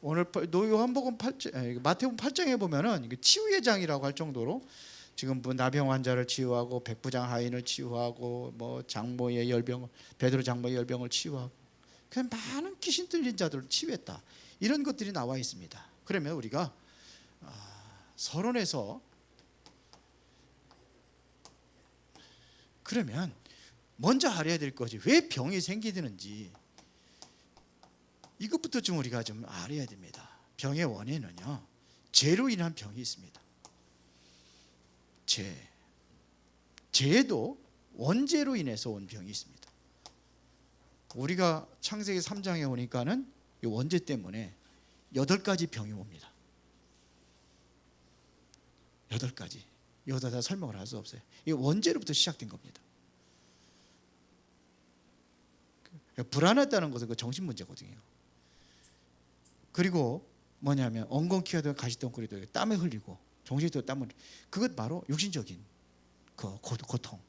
오늘 요한복음 8장, 마태복음 8장에 보면은 치유의 장이라고 할 정도로 지금 뭐 나병 환자를 치유하고 백부장 하인을 치유하고 뭐 장모의 열병, 베드로 장모의 열병을 치유하고 그냥 많은 귀신 들린 자들을 치유했다. 이런 것들이 나와 있습니다. 그러면 우리가 서론에서 그러면 먼저 알아야 될 것이 왜 병이 생기는지 이것부터 좀 우리가 좀 알아야 됩니다. 병의 원인은요, 죄로 인한 병이 있습니다. 죄도 원죄로 인해서 온 병이 있습니다. 우리가 창세기 3장에 오니까는 이 원죄 때문에 8가지 병이 옵니다. 8가지. 이거다 다 설명을 할 수 없어요. 이 원죄로부터 시작된 겁니다. 불안했다는 것은 그 정신 문제거든요. 그리고 뭐냐면 엉겅퀴가 가시덩굴이도 땀에 흘리고 정신도 땀을, 그것 바로 육신적인 그 고통,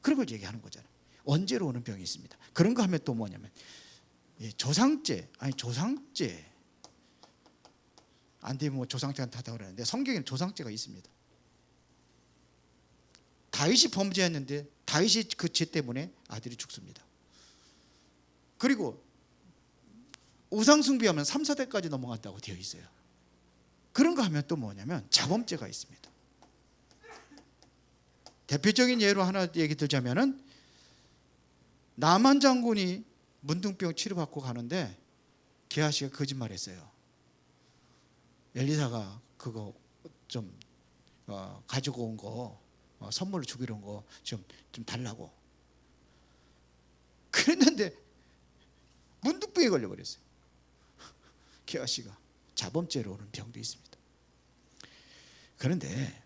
그런 걸 얘기하는 거잖아요. 원죄로 오는 병이 있습니다. 그런 거 하면 또 뭐냐면 조상죄 안 되면 뭐 조상죄가 다다고 그러는데 성경에는 조상죄가 있습니다. 다윗이 범죄했는데 다윗이 그 죄 때문에 아들이 죽습니다. 그리고 우상 숭배하면 3, 4대까지 넘어갔다고 되어 있어요. 그런 거 하면 또 뭐냐면 자범죄가 있습니다. 대표적인 예로 하나 얘기 들자면은 나만 장군이 문둥병 치료받고 가는데 게하시가 거짓말했어요. 엘리사가 그거 좀 가지고 온 거 선물로 주기로 온 거 좀 달라고 그랬는데 문둥병에 걸려버렸어요. 게하시가 자범죄로 오는 병도 있습니다. 그런데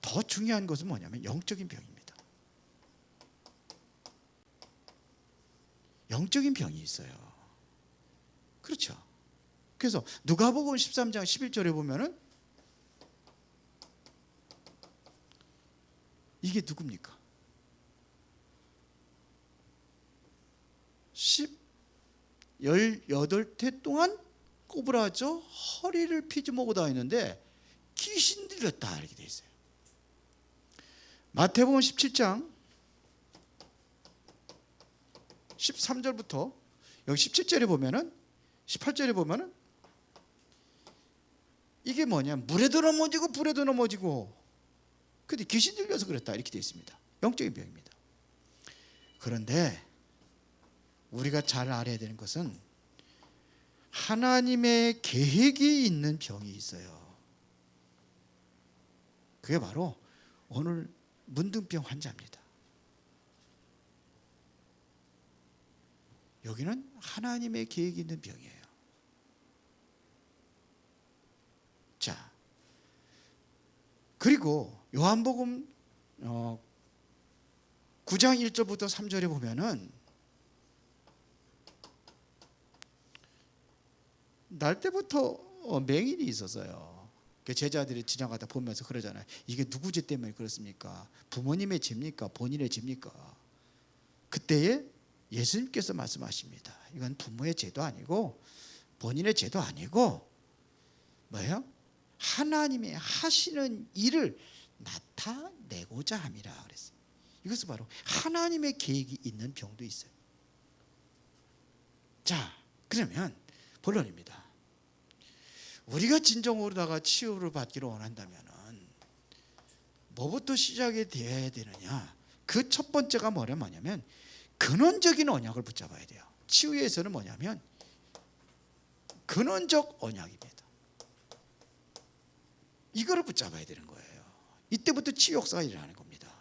더 중요한 것은 뭐냐면 영적인 병입니다. 영적인 병이 있어요. 그렇죠. 그래서 누가복음 13장 11절에 보면은 이게 누굽니까? 18태 동안 꼬부라져 허리를 피주먹고 다니는데 귀신 들렸다 이렇게 돼 있어요. 마태복음 17장 13절부터 여기 17절에 보면은 18절에 보면은 이게 뭐냐, 물에도 넘어지고 불에도 넘어지고 근데 귀신 들려서 그랬다 이렇게 되어 있습니다. 영적인 병입니다. 그런데 우리가 잘 알아야 되는 것은 하나님의 계획이 있는 병이 있어요. 그게 바로 오늘 문둥병 환자입니다. 여기는 하나님의 계획이 있는 병이에요. 자, 그리고 요한복음 9장 1절부터 3절에 보면은 날 때부터 맹인이 있었어요. 제자들이 지나가다 보면서 그러잖아요. 이게 누구 죄 때문에 그렇습니까? 부모님의 죄입니까? 본인의 죄입니까? 그때에 예수님께서 말씀하십니다. 이건 부모의 죄도 아니고 본인의 죄도 아니고 뭐예요? 하나님의 하시는 일을 나타내고자 함이라 그랬어요. 이것은 바로 하나님의 계획이 있는 병도 있어요. 자, 그러면 본론입니다. 우리가 진정으로다가 치유를 받기를 원한다면은 뭐부터 시작이 되어야 되느냐? 그 첫 번째가 뭐냐면 근원적인 언약을 붙잡아야 돼요. 치유에서는 뭐냐면 근원적 언약입니다. 이거를 붙잡아야 되는 거예요. 이때부터 치유 역사가 일어나는 겁니다.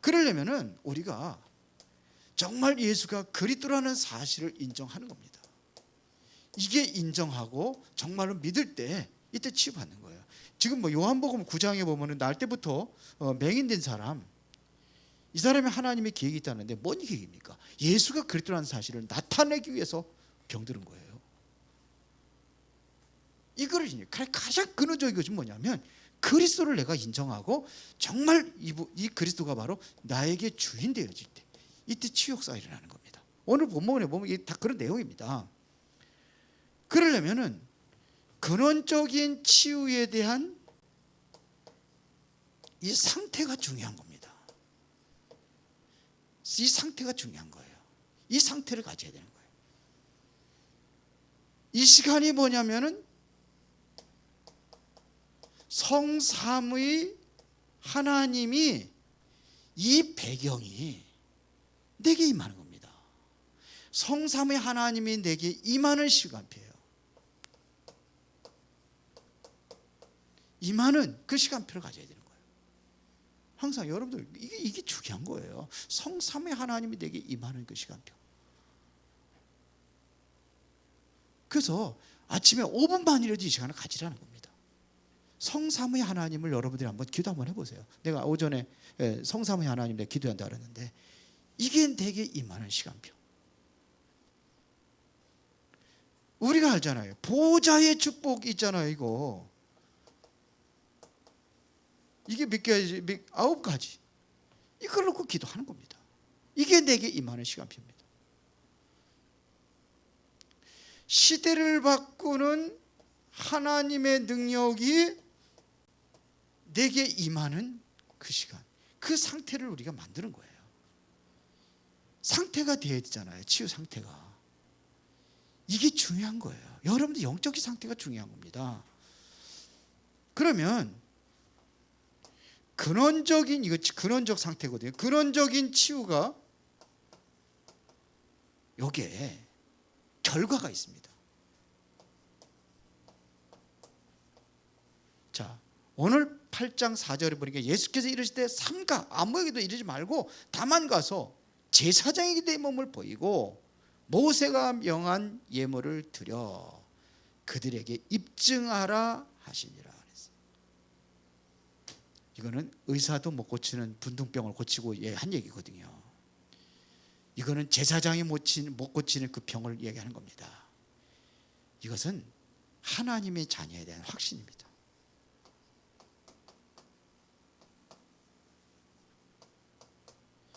그러려면은 우리가 정말 예수가 그리스도라는 사실을 인정하는 겁니다. 이게 인정하고 정말로 믿을 때 이때 치유받는 거예요. 지금 뭐 요한복음 9장에 보면은 날 때부터 맹인된 사람, 이 사람이 하나님의 계획이 있다는데 뭔 계획입니까? 예수가 그리스도라는 사실을 나타내기 위해서 병들은 거예요. 이거를 가장 근원적인 것이 뭐냐면 그리스도를 내가 인정하고 정말 이 그리스도가 바로 나에게 주인 되어질 때 이때 치유 역사가 일어나는 겁니다. 오늘 본문에 보면 이게 다 그런 내용입니다. 그러려면은 근원적인 치유에 대한 이 상태가 중요한 겁니다. 이 상태가 중요한 거예요. 이 상태를 가져야 되는 거예요. 이 시간이 뭐냐면은 성삼의 하나님이 이 배경이 내게 임하는 겁니다. 성삼의 하나님이 내게 임하는 시간표예요. 임하는 그 시간표를 가져야 되는 거예요. 항상 여러분들 이게 중요한 거예요. 성삼의 하나님이 내게 임하는 그 시간표. 그래서 아침에 5분만이라도 이 시간을 가지라는 겁니다. 성삼의 하나님을 여러분들이 한번 기도 한번 해보세요. 내가 오전에 성삼의 하나님 내가 기도한다 그랬는데 이게 내게 임하는 시간표. 우리가 알잖아요. 보좌의 축복 있잖아요. 이게 몇 가지? 9가지. 이걸 놓고 기도하는 겁니다. 이게 내게 임하는 시간표입니다. 시대를 바꾸는 하나님의 능력이 내게 임하는 그 시간, 그 상태를 우리가 만드는 거예요. 상태가 되어야 되잖아요. 치유 상태가. 이게 중요한 거예요. 여러분들 영적인 상태가 중요한 겁니다. 그러면 이거 근원적 상태거든요. 근원적인 치유가 여기에 결과가 있습니다. 자, 오늘 8장 4절에 보니까 예수께서 이르실 때 삼가 아무에게도 이르지 말고 다만 가서 제사장에게 내 몸을 보이고 모세가 명한 예물을 드려 그들에게 입증하라 하시니라 그랬어요. 이거는 의사도 못 고치는 분등병을 고치고 한 얘기거든요. 이거는 제사장이 못 고치는 그 병을 얘기하는 겁니다. 이것은 하나님의 자녀에 대한 확신입니다.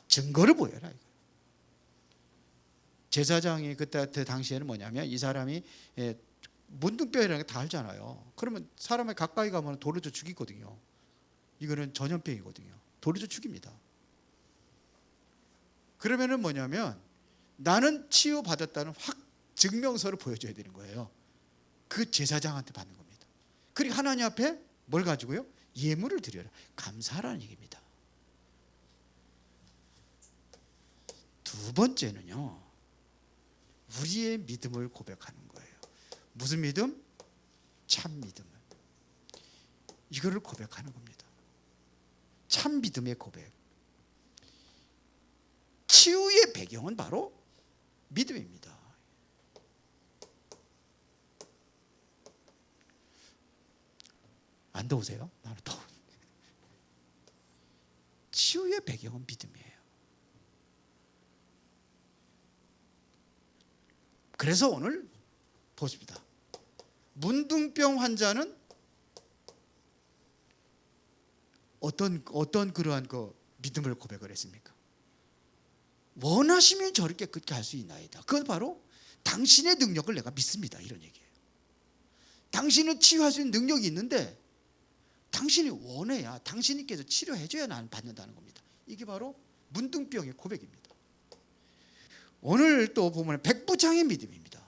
증거를 보여라. 제사장이 그때 당시에는 뭐냐면 이 사람이 문둥병이라는 게 다 알잖아요. 그러면 사람이 가까이 가면 돌을 줘 죽이거든요. 이거는 전염병이거든요. 돌을 줘 죽입니다. 그러면은 뭐냐면 나는 치유받았다는 증명서를 보여줘야 되는 거예요. 그 제사장한테 받는 겁니다. 그리고 하나님 앞에 뭘 가지고요? 예물을 드려라. 감사하라는 얘기입니다. 두 번째는요, 우리의 믿음을 고백하는 거예요. 무슨 믿음? 참 믿음을. 이거를 고백하는 겁니다. 참 믿음의 고백. 치유의 배경은 바로 믿음입니다. 안 더우세요? 나는 더운. 치유의 배경은 믿음이에요. 그래서 오늘 보십니다. 문둥병 환자는 어떤 그러한 그 믿음을 고백을 했습니까? 원하시면 저를 깨끗게 할 수 있나이다. 그건 바로 당신의 능력을 내가 믿습니다. 이런 얘기예요. 당신은 치유할 수 있는 능력이 있는데 당신이 원해야 당신께서 치료해줘야 나는 받는다는 겁니다. 이게 바로 문둥병의 고백입니다. 오늘 또 보면 백부장의 믿음입니다.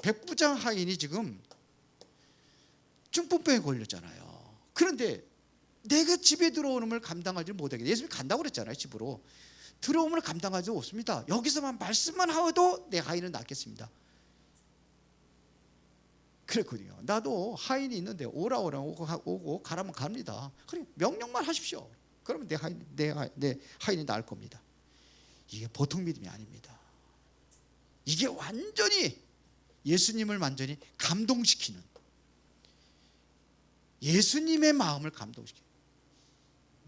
백부장 하인이 지금 중풍병에 걸렸잖아요. 그런데 내가 집에 들어오는 걸 감당하지 못하게 예수님이 간다고 그랬잖아요. 집으로 들어오면 감당하지 못습니다. 여기서만 말씀만 하어도 내 하인은 낫겠습니다. 그랬거든요. 나도 하인이 있는데 오라 오고 가라면 갑니다. 그래 명령만 하십시오. 그러면 내 하인이 나을 겁니다. 이게 보통 믿음이 아닙니다. 이게 완전히 예수님을 완전히 감동시키는, 예수님의 마음을 감동시키는.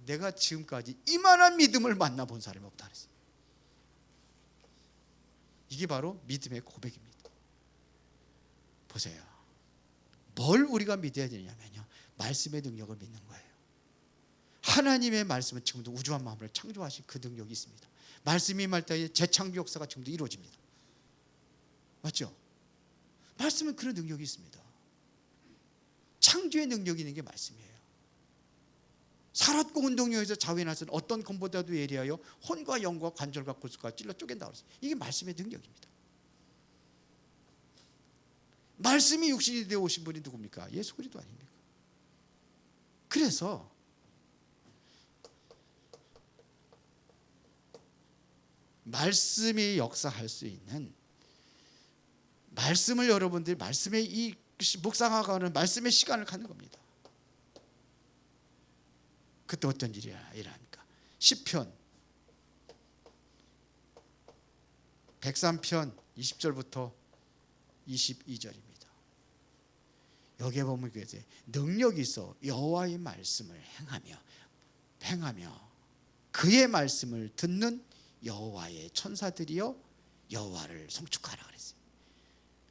내가 지금까지 이만한 믿음을 만나본 사람이 없다 그랬어요. 이게 바로 믿음의 고백입니다. 보세요. 뭘 우리가 믿어야 되냐면요, 말씀의 능력을 믿는 거예요. 하나님의 말씀은 지금도 우주와 만물을 창조하신 그 능력이 있습니다. 말씀이 임할 때에 재창조 역사가 지금도 이루어집니다. 맞죠? 말씀은 그런 능력이 있습니다. 창조의 능력이 있는 게 말씀이에요. 살았고 운동력에서 자원하신 어떤 검보다도 예리하여 혼과 영과 관절과 골수가 찔러 쪼갠다 그랬어요. 이게 말씀의 능력입니다. 말씀이 육신이 되어 오신 분이 누굽니까? 예수 그리스도 아닙니까? 그래서 말씀이 역사할 수 있는, 말씀을 여러분들이 말씀의 이 묵상하고 말씀의 시간을 갖는 겁니다. 그때 어떤 일이 일어납니까? 시편 103편 20절부터 22절입니다. 여기에 보면 그래서 능력이 있어 여호와의 말씀을 행하며 그의 말씀을 듣는 여호와의 천사들이여 여호와를 송축하라 그랬어요.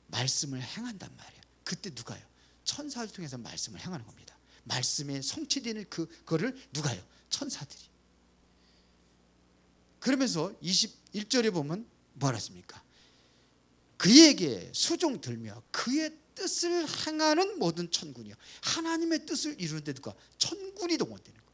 말씀을 행한단 말이에요. 그때 누가요? 천사를 통해서 말씀을 행하는 겁니다. 말씀에 성취되는 그거를 누가요? 천사들이. 그러면서 21절에 보면 뭐라 했습니까? 그에게 수종 들며 그의 뜻을 행하는 모든 천군이요. 하나님의 뜻을 이루는데 누가? 천군이 동원되는 거예요.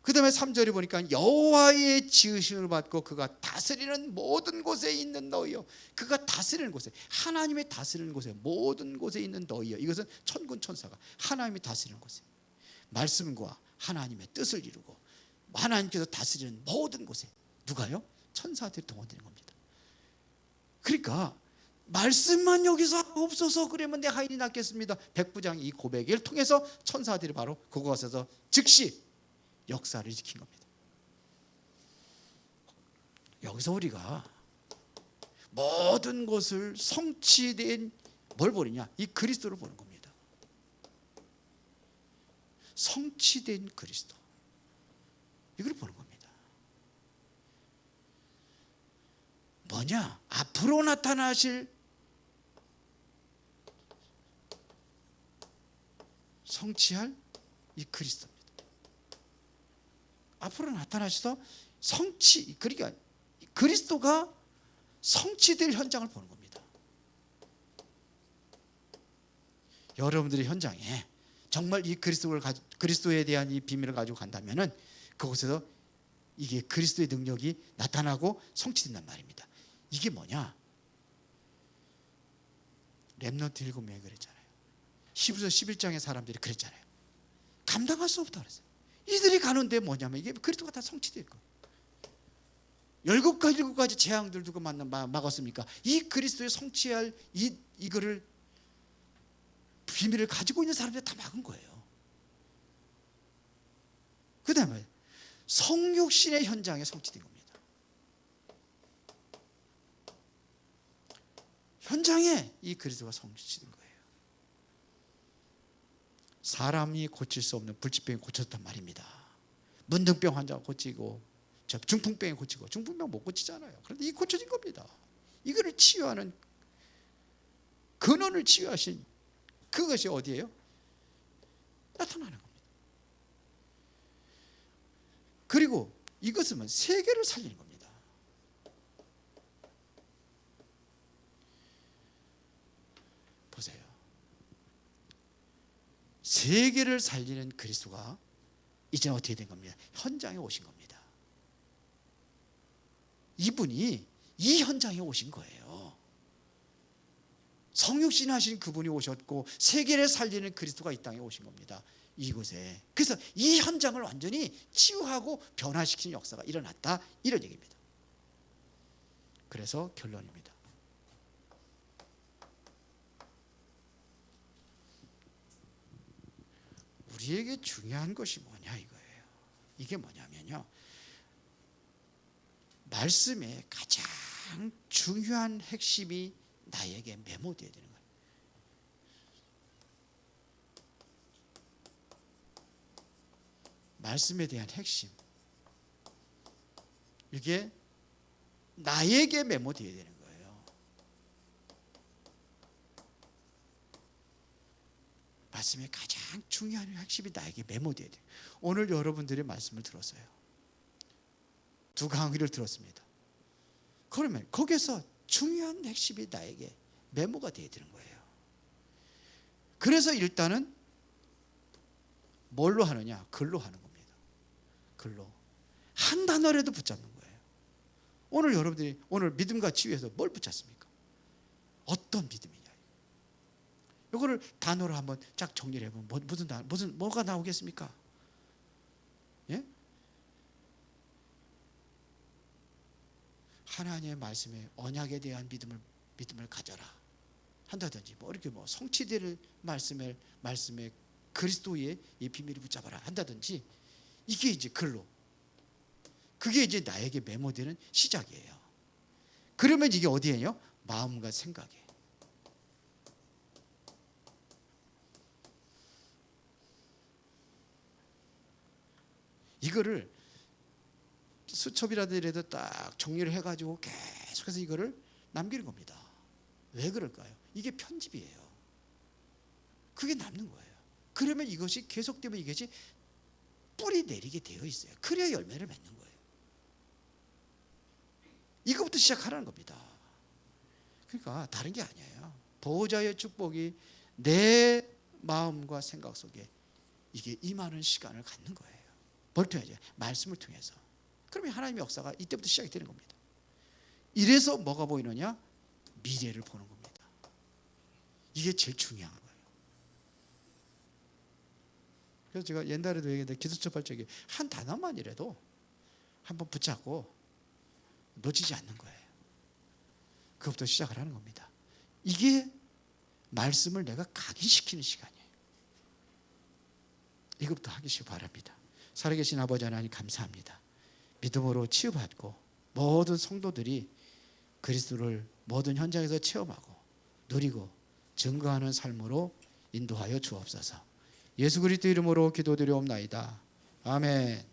그 다음에 3절에 보니까 여호와의 지으심을 받고 그가 다스리는 모든 곳에 있는 너희여. 그가 다스리는 곳에, 하나님의 다스리는 곳에, 모든 곳에 있는 너희여. 이것은 천군 천사가 하나님이 다스리는 곳에 말씀과 하나님의 뜻을 이루고 하나님께서 다스리는 모든 곳에 누가요? 천사들이 동원되는 겁니다. 그러니까 말씀만 여기서 없어서 그러면 내 하인이 낫겠습니다. 백부장 이 고백을 통해서 천사들이 바로 그곳에서 즉시 역사를 일으킨 겁니다. 여기서 우리가 모든 것을 성취된 뭘 보느냐? 이 그리스도를 보는 겁니다. 성취된 그리스도, 이걸 보는 겁니다. 뭐냐? 앞으로 나타나실 성취할 이 그리스도입니다. 앞으로 나타나셔서 성취, 그러니까 그리스도가 성취될 현장을 보는 겁니다. 여러분들의 현장에 정말 이 그리스도에 대한 이 비밀을 가지고 간다면은 그곳에서 이게 그리스도의 능력이 나타나고 성취된단 말입니다. 이게 뭐냐? 렘넌트 7명이 그랬잖아요. 히브리서 11장의 사람들이 그랬잖아요. 감당할 수 없다 그랬어요. 이들이 가는데 뭐냐면 이게 그리스도가 다 성취될 거예요. 7가지 재앙들 두고 막았습니까? 이 그리스도의 성취할 이거를 비밀을 가지고 있는 사람들이 다 막은 거예요. 그 다음에 성육신의 현장에 성취된 겁니다. 현장에 이 그리스도가 성취된 거예요. 사람이 고칠 수 없는 불치병이 고쳤단 말입니다. 문둥병 환자가 고치고 중풍병이 고치고, 중풍병 못 고치잖아요. 그런데 이 고쳐진 겁니다. 이거를 치유하는, 근원을 치유하신 그것이 어디예요? 나타나는 겁니다. 그리고 이것은 세계를 살리는 겁니다. 보세요. 세계를 살리는 그리스도가 이제 어떻게 된 겁니다? 현장에 오신 겁니다. 이분이 이 현장에 오신 거예요. 성육신 하신 그분이 오셨고 세계를 살리는 그리스도가 이 땅에 오신 겁니다. 이곳에. 그래서 이 현장을 완전히 치유하고 변화시키는 역사가 일어났다, 이런 얘기입니다. 그래서 결론입니다. 우리에게 중요한 것이 뭐냐 이거예요. 이게 뭐냐면요, 말씀의 가장 중요한 핵심이 나에게 메모되어야 되는 거예요. 말씀에 대한 핵심, 이게 나에게 메모되어야 되는 거예요. 말씀의 가장 중요한 핵심이 나에게 메모되어야 돼요. 오늘 여러분들의 말씀을 들었어요. 두 강의를 들었습니다. 그러면 거기서 중요한 핵심이 나에게 메모가 되어야 되는 거예요. 그래서 일단은 뭘로 하느냐? 글로 하는 겁니다. 글로. 한 단어라도 붙잡는 거예요. 오늘 여러분들이 오늘 믿음과 치유에서 뭘 붙잡습니까? 어떤 믿음이냐? 이거를 단어로 한번 쫙 정리를 해보면 뭐가 나오겠습니까? 예? 하나님의 말씀에 언약에 대한 믿음을 가져라 한다든지, 뭐 이렇게 뭐 성취될 말씀에 그리스도의 이 비밀을 붙잡아라 한다든지, 이게 이제 글로, 그게 이제 나에게 메모되는 시작이에요. 그러면 이게 어디에요? 마음과 생각에. 이거를 수첩이라도 딱 정리를 해가지고 계속해서 이거를 남기는 겁니다. 왜 그럴까요? 이게 편집이에요. 그게 남는 거예요. 그러면 이것이 계속되면 이것이 뿌리 내리게 되어 있어요. 그래야 열매를 맺는 거예요. 이거부터 시작하라는 겁니다. 그러니까 다른 게 아니에요. 보호자의 축복이 내 마음과 생각 속에 이게 임하는 시간을 갖는 거예요. 뭘 통해서? 말씀을 통해서. 그러면 하나님의 역사가 이때부터 시작이 되는 겁니다. 이래서 뭐가 보이느냐? 미래를 보는 겁니다. 이게 제일 중요한 거예요. 그래서 제가 옛날에도 얘기했는데, 기도처 발전기 한 단어만이라도 한번 붙잡고 놓치지 않는 거예요. 그것부터 시작을 하는 겁니다. 이게 말씀을 내가 각인시키는 시간이에요. 이것부터 하시기 바랍니다. 살아계신 아버지 하나님 감사합니다. 믿음으로 치유받고 모든 성도들이 그리스도를 모든 현장에서 체험하고 누리고 증거하는 삶으로 인도하여 주옵소서. 예수 그리스도 이름으로 기도드리옵나이다. 아멘.